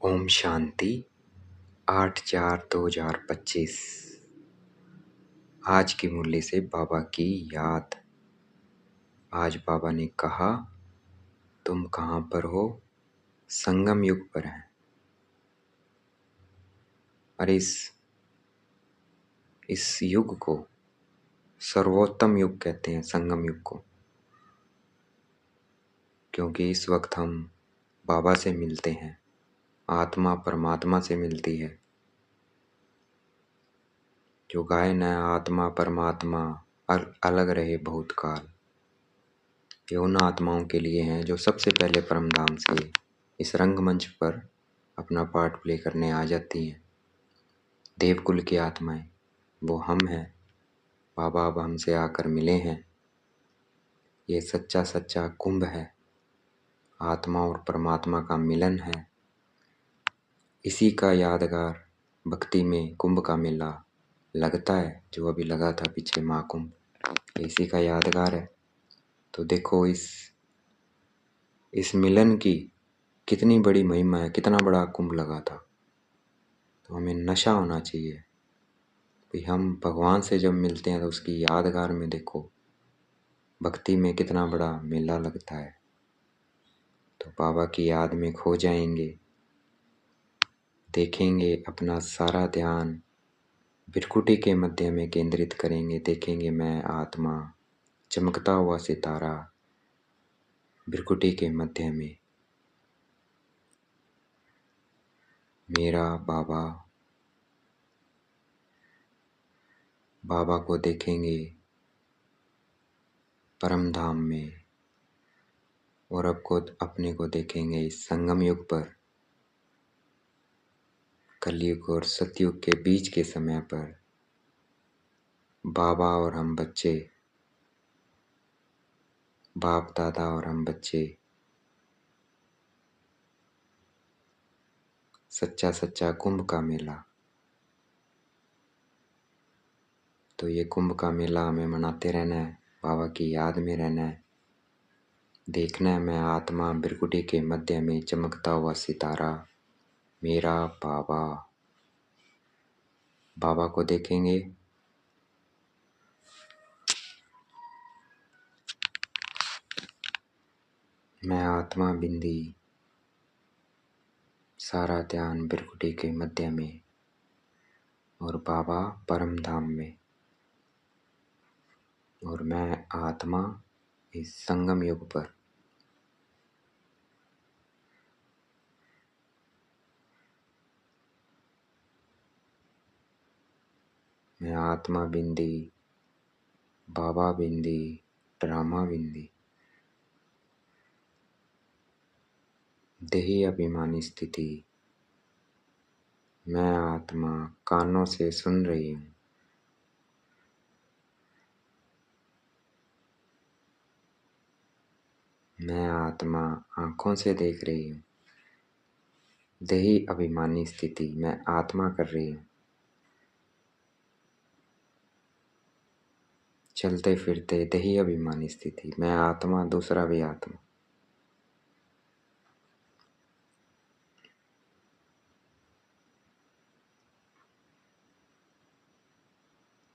ओम शांति 8/4/2025। आज की मुरली से बाबा की याद। आज बाबा ने कहा, तुम कहाँ पर हो? संगम युग पर हैं। और इस युग को सर्वोत्तम युग कहते हैं, संगम युग को, क्योंकि इस वक्त हम बाबा से मिलते हैं, आत्मा परमात्मा से मिलती है। जो गायन है, आत्मा परमात्मा अलग रहे बहुत काल, ये उन आत्माओं के लिए हैं जो सबसे पहले परमधाम से इस रंगमंच पर अपना पार्ट प्ले करने आ जाती हैं। देवकुल की आत्माएं, वो हम हैं। बाबा अब हमसे आकर मिले हैं। ये सच्चा सच्चा कुंभ है, आत्मा और परमात्मा का मिलन है। इसी का यादगार भक्ति में कुंभ का मेला लगता है, जो अभी लगा था पीछे महाकुंभ, इसी का यादगार है। तो देखो इस मिलन की कितनी बड़ी महिमा है, कितना बड़ा कुंभ लगा था। तो हमें नशा होना चाहिए कि हम भगवान से जब मिलते हैं तो उसकी यादगार में देखो भक्ति में कितना बड़ा मेला लगता है। तो बाबा की याद में खो जाएंगे, देखेंगे अपना सारा ध्यान भृकुटी के मध्य में केंद्रित करेंगे। देखेंगे मैं आत्मा चमकता हुआ सितारा भृकुटी के मध्य में, मेरा बाबा। बाबा को देखेंगे परम धाम में, और अब को अपने को देखेंगे इस संगम युग पर, कलयुग और सतयुग के बीच के समय पर। बाबा और हम बच्चे, बाप दादा और हम बच्चे, सच्चा सच्चा कुंभ का मेला। तो ये कुंभ का मेला हमें मनाते रहना है, बाबा की याद में रहना है। देखना है मैं आत्मा भृकुटी के मध्य में चमकता हुआ सितारा, मेरा बाबा। बाबा को देखेंगे, मैं आत्मा बिंदी, सारा ध्यान भृकुटी के मध्य में, और बाबा परम धाम में, और मैं आत्मा इस संगम युग पर। मैं आत्मा बिंदी, बाबा बिंदी, ड्रामा बिंदी, देही अभिमानी स्थिति। मैं आत्मा कानों से सुन रही हूँ, मैं आत्मा आंखों से देख रही हूँ। देही अभिमानी स्थिति मैं आत्मा कर रही हूँ, चलते फिरते देही अभिमानी स्थिति मैं आत्मा, दूसरा भी आत्मा।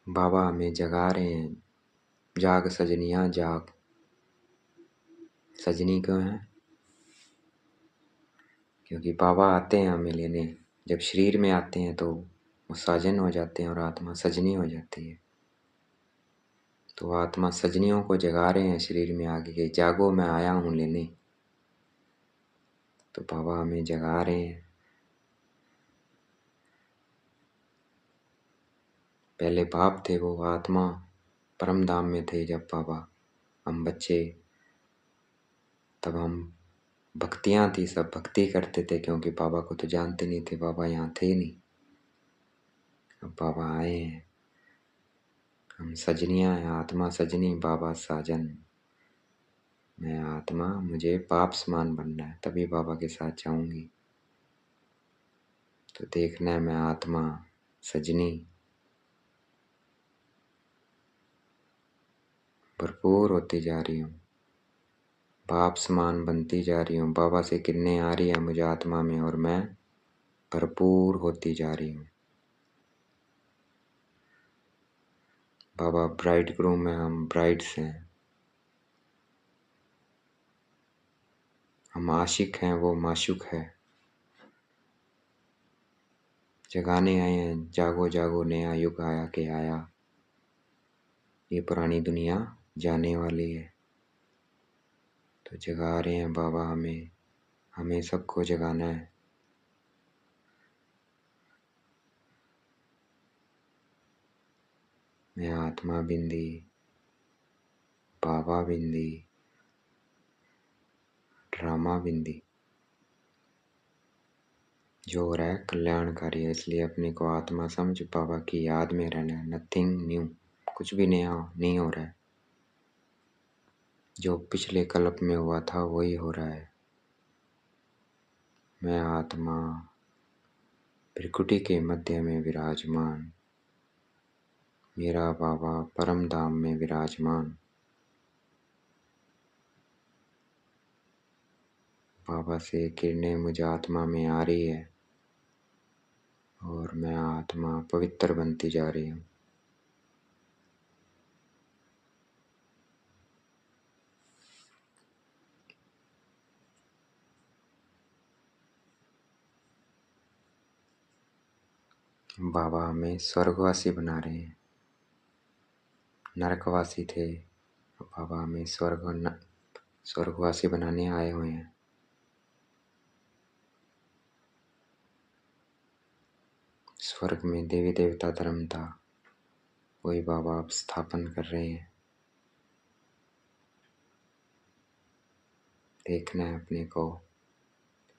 बाबा हमें जगा रहे हैं, जाग सजनियाँ जाग। सजनी क्यों है? क्योंकि बाबा आते हैं हमें लेने। जब शरीर में आते हैं तो वो साजन हो जाते हैं और आत्मा सजनी हो जाती है। तो आत्मा सजनियों को जगा रहे हैं शरीर में आगे के, जागो मैं आया हूँ लेने। तो बाबा हमें जगा रहे हैं। पहले बाप थे, वो आत्मा परम धाम में थे। जब बाबा हम बच्चे, तब हम भक्तियाँ थी, सब भक्ति करते थे, क्योंकि बाबा को तो जानते नहीं थे, बाबा यहाँ थे नहीं। अब बाबा आए हैं, हम सजनियाँ हैं, आत्मा सजनी, बाबा साजन। मैं आत्मा, मुझे पाप समान बनना है, तभी बाबा के साथ जाऊंगी। तो देखना है मैं आत्मा सजनी भरपूर होती जा रही हूँ, बाप समान बनती जा रही हूँ। बाबा से किरणें आ रही है मुझे आत्मा में, और मैं भरपूर होती जा रही हूँ। बाबा ब्राइड ग्रूम में, हम ब्राइड्स हैं। हम आशिक हैं, वो माशूक है। जगाने आए हैं, जागो जागो नया युग आया के आया। ये पुरानी दुनिया जाने वाली है, तो जगा रहे हैं बाबा हमें। हमें सबको जगाना है। मैं आत्मा बिंदी, बाबा बिंदी, ड्रामा बिंदी। जो हो रहा है कल्याणकारी है, इसलिए अपने को आत्मा समझ बाबा की याद में रहना है। नथिंग न्यू, कुछ भी नया नहीं हो रहा है। जो पिछले कल्प में हुआ था वही हो रहा है। मैं आत्मा भृकुटी के मध्य में विराजमान, मेरा बाबा परम धाम में विराजमान। बाबा से किरणें मुझ आत्मा में आ रही है और मैं आत्मा पवित्र बनती जा रही हूँ। बाबा हमें स्वर्गवासी बना रहे हैं। नरकवासी थे, बाबा हमें स्वर्गवासी बनाने आए हुए हैं। स्वर्ग में देवी देवता धर्म था, वही बाबा अब स्थापन कर रहे हैं। देखना है अपने को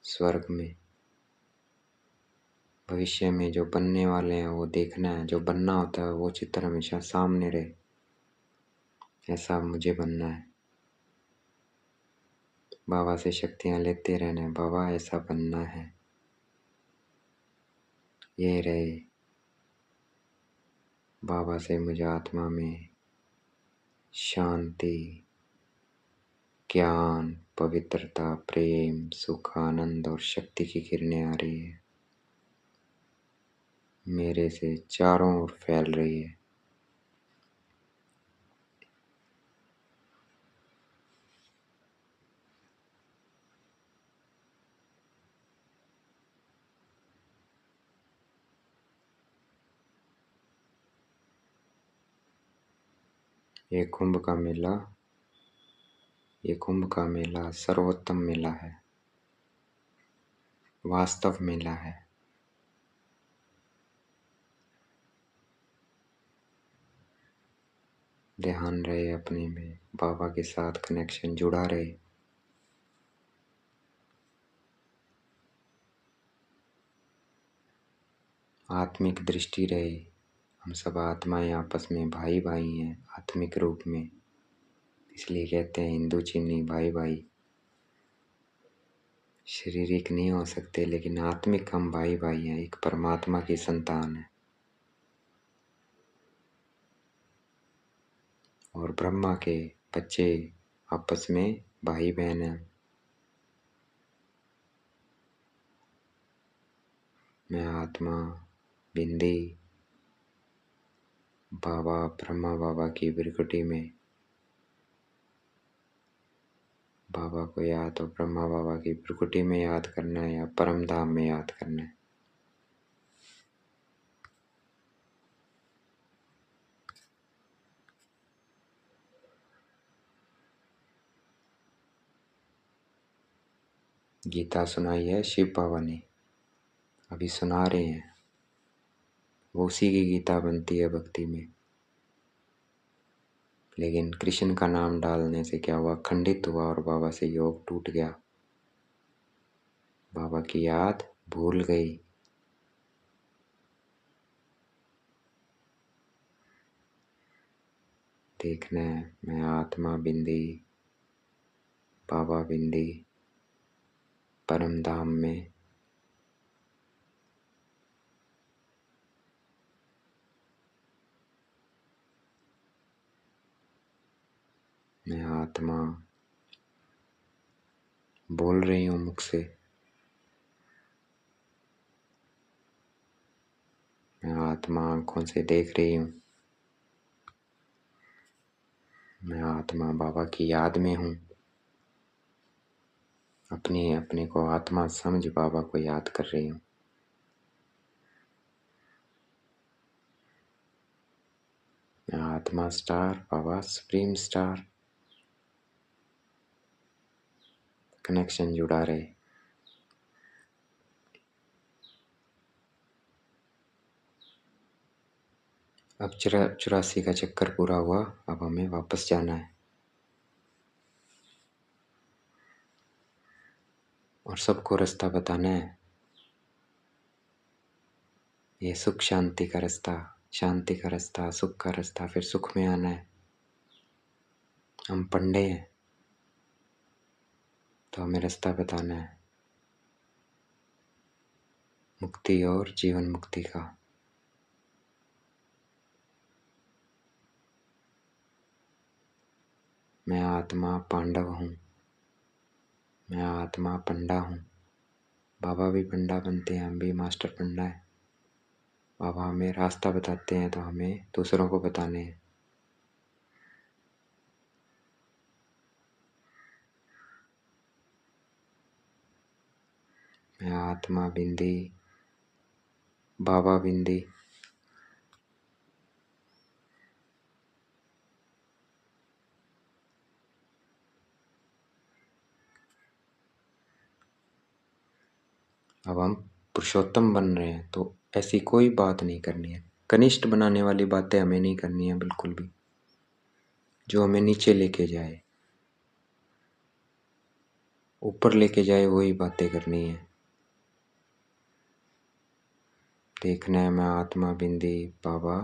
स्वर्ग में, भविष्य में जो बनने वाले हैं वो देखना है। जो बनना होता है वो चित्र हमेशा सामने रहे, ऐसा मुझे बनना है। बाबा से शक्तियाँ लेते रहना है, बाबा ऐसा बनना है। ये रहे बाबा से मुझे आत्मा में शांति, ज्ञान, पवित्रता, प्रेम, सुख, आनंद और शक्ति की किरणें आ रही है। मेरे से चारों ओर फैल रही है। ये कुंभ का मेला सर्वोत्तम मेला है, वास्तव मेला है। ध्यान रहे अपने में, बाबा के साथ कनेक्शन जुड़ा रहे। आत्मिक दृष्टि रहे। हम सब आत्माएं आपस में भाई भाई हैं, आत्मिक रूप में। इसलिए कहते हैं हिंदू चीनी भाई भाई। शारीरिक नहीं हो सकते, लेकिन आत्मिक हम भाई भाई हैं, एक परमात्मा की संतान है। और ब्रह्मा के बच्चे आपस में भाई बहन हैं। मैं आत्मा बिंदी, बाबा ब्रह्मा बाबा की बिरकुटी में। बाबा को याद हो, ब्रह्मा बाबा की बिरकुटी में याद करना है या परम धाम में याद करना है। गीता सुनाई है शिव बाबा ने, अभी सुना रहे हैं। वो उसी की गीता बनती है भक्ति में। लेकिन कृष्ण का नाम डालने से क्या हुआ, खंडित हुआ और बाबा से योग टूट गया। बाबा की याद भूल गई। देखना है मैं आत्मा बिंदी, बाबा बिंदी, परम धाम में। मैं आत्मा बोल रही हूँ मुख से, आत्मा आँखों से देख रही हूँ। मैं आत्मा बाबा की याद में हूँ। अपने को आत्मा समझ बाबा को याद कर रही हूँ। मैं आत्मा स्टार, बाबा सुप्रीम स्टार। कनेक्शन जुड़ा रहे। अब 84 का चक्कर पूरा हुआ, अब हमें वापस जाना है और सबको रास्ता बताना है। ये सुख शांति का रास्ता, शांति का रास्ता, सुख का रास्ता, फिर सुख में आना है। हम पंडे हैं तो हमें रास्ता बताना है मुक्ति और जीवन मुक्ति का। मैं आत्मा पांडव हूँ, मैं आत्मा पंडा हूँ। बाबा भी पंडा बनते हैं, हम भी मास्टर पंडा है। बाबा हमें रास्ता बताते हैं तो हमें दूसरों को बताने हैं। मैं आत्मा बिंदी, बाबा बिंदी। अब हम पुरुषोत्तम बन रहे हैं तो ऐसी कोई बात नहीं करनी है। कनिष्ठ बनाने वाली बातें हमें नहीं करनी है बिल्कुल भी। जो हमें नीचे लेके जाए, ऊपर लेके जाए, वही बातें करनी है। देखना है मैं आत्मा बिंदी, बाबा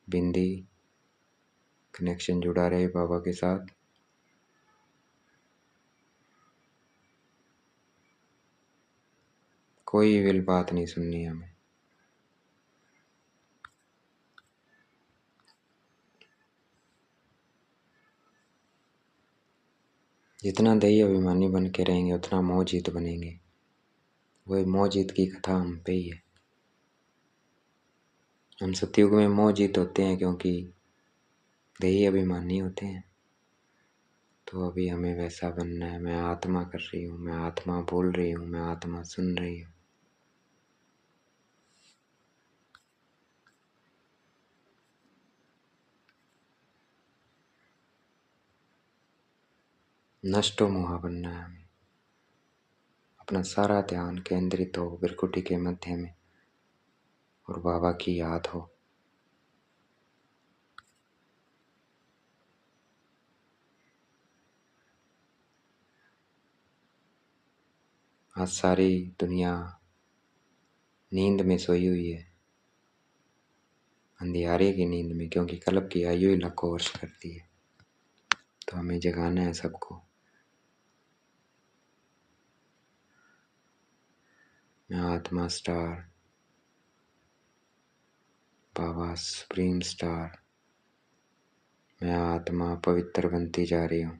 बिंदी। कनेक्शन जुड़ा रहे बाबा के साथ। कोई विल बात नहीं सुननी है हमें। जितना दही अभिमानी बन के रहेंगे उतना मोह जीत बनेंगे। वही मोह जीत की कथा हम पे ही है। हम सतयुग में मोह जीत होते हैं क्योंकि दही अभिमानी होते हैं। तो अभी हमें वैसा बनना है। मैं आत्मा कर रही हूँ, मैं आत्मा बोल रही हूँ, मैं आत्मा सुन रही हूँ। नष्टो मोहा बनना है हमें। अपना सारा ध्यान केंद्रित हो बिरकुटी के मध्य में और बाबा की याद हो। आज सारी दुनिया नींद में सोई हुई है, अंधियारे की नींद में, क्योंकि कल्प की आयु ही लाखों वर्ष करती है। तो हमें जगाना है सबको। मैं आत्मा स्टार, बाबा सुप्रीम स्टार। मैं आत्मा पवित्र बनती जा रही हूँ।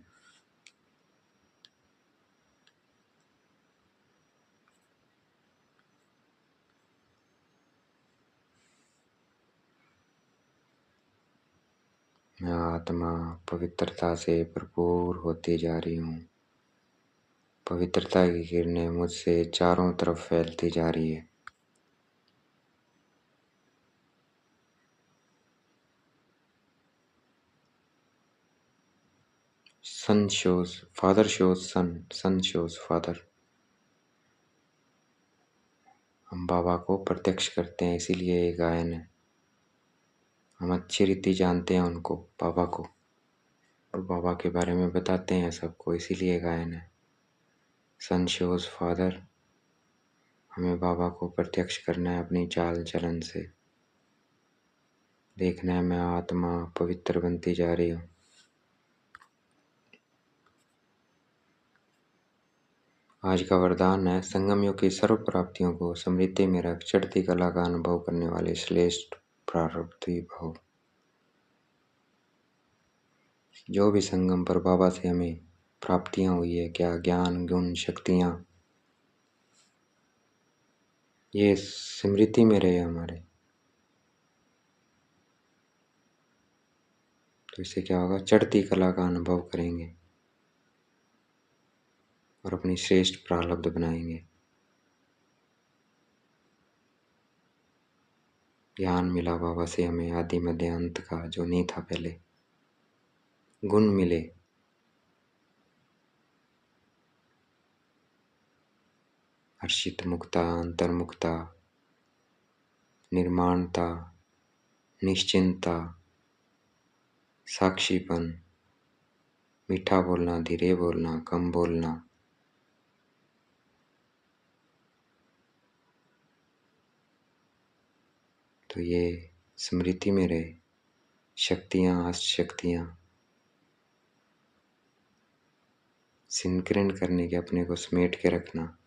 मैं आत्मा पवित्रता से भरपूर होती जा रही हूँ। पवित्रता की किरणें मुझसे चारों तरफ फैलती जा रही है। सन शोज फादर शोज सन, सन शोज फादर। हम बाबा को प्रत्यक्ष करते हैं, इसीलिए ये गायन है। हम अच्छी रीति जानते हैं उनको, बाबा को, और बाबा के बारे में बताते हैं सबको, इसीलिए गायन है। सन शोज फादर। हमें बाबा को प्रत्यक्ष करना है अपनी चाल चलन से। देखना है मैं आत्मा पवित्र बनती जा रही हूँ। आज का वरदान है संगम युग की सर्व प्राप्तियों को स्मृति में रख चढ़ती कला का अनुभव करने वाले श्रेष्ठ प्रारब्धी भव। जो भी संगम पर बाबा से हमें प्राप्तियां हुई है, क्या ज्ञान गुण शक्तियां, ये स्मृति में रहे हमारे। तो इससे क्या होगा, चढ़ती कला का अनुभव करेंगे और अपनी श्रेष्ठ प्रारब्ध बनाएंगे। ज्ञान मिला बाबा से हमें, आदि मध्य अंत का जो नहीं था पहले। गुण मिले, हर्षित मुक्ता, अंतर्मुक्ता, निर्माणता, निश्चिंतता, साक्षीपन, मीठा बोलना, धीरे बोलना, कम बोलना, तो ये स्मृति में रहे। शक्तियाँ, अष्टशक्तियाँ सिंक्रेन करने के, अपने को समेट के रखना,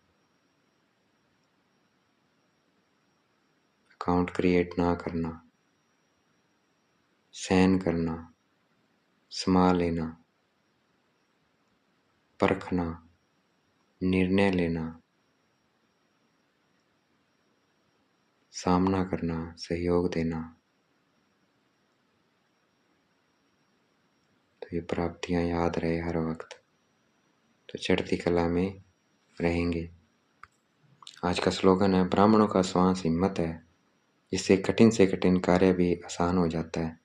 अकाउंट क्रिएट ना करना, सहन करना, समा लेना, परखना, निर्णय लेना, सामना करना, सहयोग देना, तो ये प्राप्तियां याद रहे हर वक्त, तो चढ़ती कला में रहेंगे। आज का स्लोगन है, ब्राह्मणों का श्वास हिम्मत है, जिससे कठिन से कठिन कार्य भी आसान हो जाता है।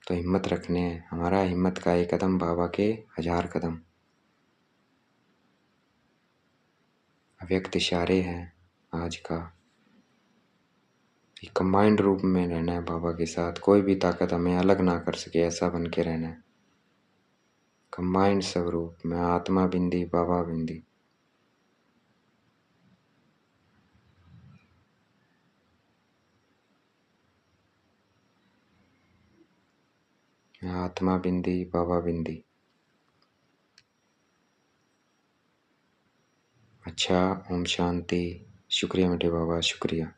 तो हिम्मत रखने हैं, हमारा हिम्मत का एक कदम बाबा के 1000 कदम। अव्यक्त इशारे हैं आज का, कंबाइंड रूप में रहना है बाबा के साथ। कोई भी ताकत हमें अलग ना कर सके, ऐसा बन के रहना है। कंबाइंड स्वरूप में आत्मा बिंदी, बाबा बिंदी। आत्मा बिंदी, बाबा बिंदी। अच्छा, ओम शांति। शुक्रिया मीठे बाबा, शुक्रिया।